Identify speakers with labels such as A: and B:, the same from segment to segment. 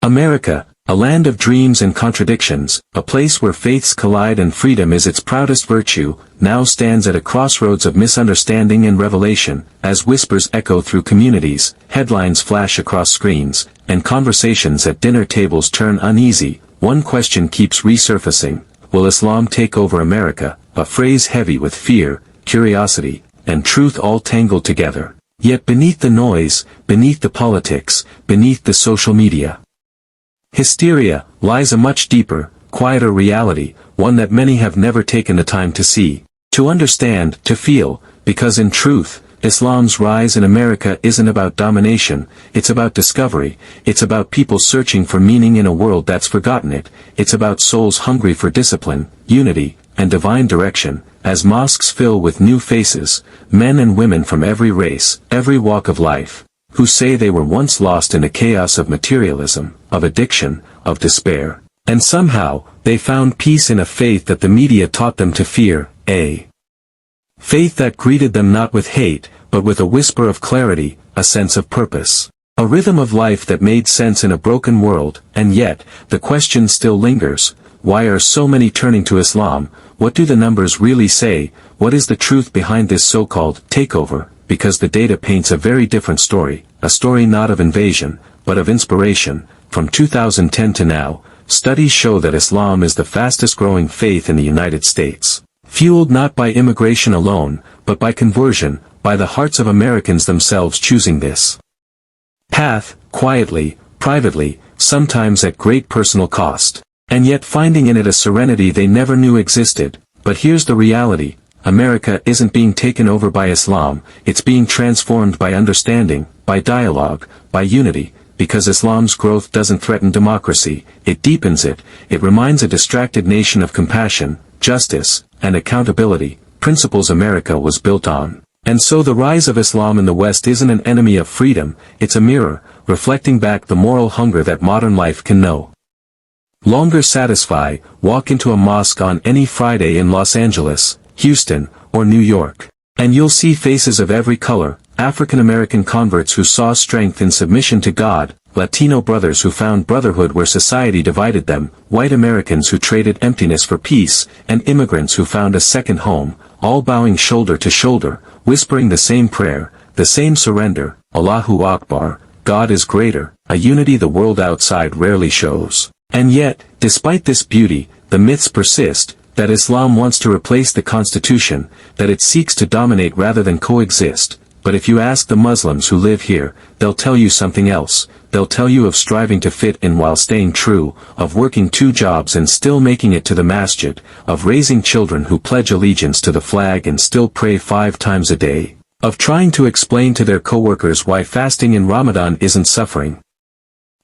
A: America, a land of dreams and contradictions, a place where faiths collide and freedom is its proudest virtue, now stands at a crossroads of misunderstanding and revelation, as whispers echo through communities, headlines flash across screens, and conversations at dinner tables turn uneasy. One question keeps resurfacing: will Islam take over America? A phrase heavy with fear, curiosity, and truth all tangled together. Yet beneath the noise, beneath the politics, beneath the social media hysteria, lies a much deeper, quieter reality, one that many have never taken the time to see, to understand, to feel, because in truth, Islam's rise in America isn't about domination, it's about discovery, it's about people searching for meaning in a world that's forgotten it, it's about souls hungry for discipline, unity, and divine direction, as mosques fill with new faces, men and women from every race, every walk of life, who say they were once lost in the chaos of materialism, of addiction, of despair, and somehow, they found peace in a faith that the media taught them to fear, a faith that greeted them not with hate, but with a whisper of clarity, a sense of purpose, a rhythm of life that made sense in a broken world. And yet, the question still lingers: why are so many turning to Islam? What do the numbers really say? What is the truth behind this so-called takeover? Because the data paints a very different story, a story not of invasion, but of inspiration. From 2010 to now, studies show that Islam is the fastest growing faith in the United States, fueled not by immigration alone, but by conversion, by the hearts of Americans themselves choosing this path, quietly, privately, sometimes at great personal cost, and yet finding in it a serenity they never knew existed. But here's the reality: America isn't being taken over by Islam, it's being transformed by understanding, by dialogue, by unity, because Islam's growth doesn't threaten democracy, it deepens it. It reminds a distracted nation of compassion, justice, and accountability, principles America was built on. And so the rise of Islam in the West isn't an enemy of freedom, it's a mirror, reflecting back the moral hunger that modern life can no longer satisfy. Walk into a mosque on any Friday in Los Angeles, Houston, or New York, and you'll see faces of every color: African American converts who saw strength in submission to God, Latino brothers who found brotherhood where society divided them, white Americans who traded emptiness for peace, and immigrants who found a second home, all bowing shoulder to shoulder, whispering the same prayer, the same surrender: Allahu Akbar, God is greater, a unity the world outside rarely shows. And yet, despite this beauty, the myths persist, that Islam wants to replace the Constitution, that it seeks to dominate rather than coexist. But if you ask the Muslims who live here, they'll tell you something else. They'll tell you of striving to fit in while staying true, of working 2 jobs and still making it to the masjid, of raising children who pledge allegiance to the flag and still pray 5 times a day, of trying to explain to their coworkers why fasting in Ramadan isn't suffering,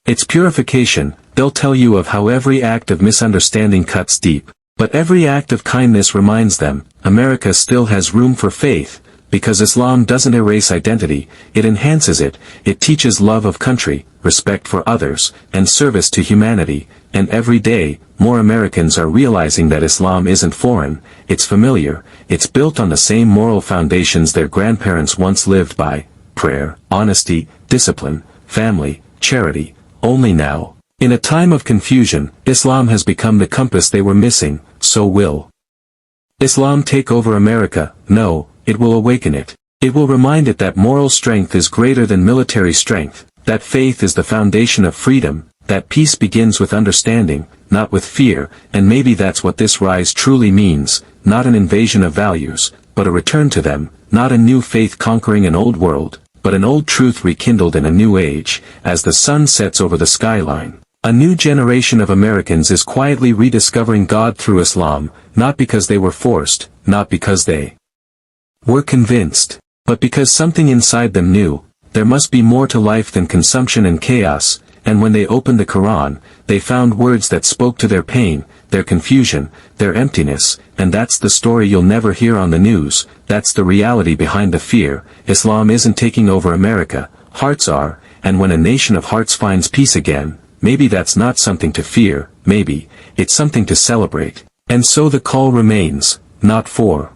A: it's purification. They'll tell you of how every act of misunderstanding cuts deep. But every act of kindness reminds them, America still has room for faith, because Islam doesn't erase identity, it enhances it. It teaches love of country, respect for others, and service to humanity. And every day, more Americans are realizing that Islam isn't foreign, it's familiar, it's built on the same moral foundations their grandparents once lived by: prayer, honesty, discipline, family, charity. Only now, in a time of confusion, Islam has become the compass they were missing. So will Islam take over America? No, it will awaken it. It will remind it that moral strength is greater than military strength, that faith is the foundation of freedom, that peace begins with understanding, not with fear. And maybe that's what this rise truly means: not an invasion of values, but a return to them; not a new faith conquering an old world, but an old truth rekindled in a new age. As the sun sets over the skyline, a new generation of Americans is quietly rediscovering God through Islam, not because they were forced, not because they were convinced, but because something inside them knew, there must be more to life than consumption and chaos. And when they opened the Quran, they found words that spoke to their pain, their confusion, their emptiness. And that's the story you'll never hear on the news, that's the reality behind the fear. Islam isn't taking over America, hearts are. And when a nation of hearts finds peace again, maybe that's not something to fear, maybe it's something to celebrate. And so the call remains, not for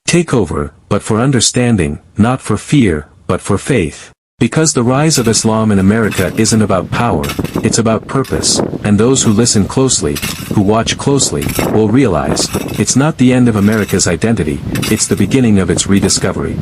A: takeover, but for understanding; not for fear, but for faith. Because the rise of Islam in America isn't about power, it's about purpose, and those who listen closely, who watch closely, will realize, it's not the end of America's identity, it's the beginning of its rediscovery.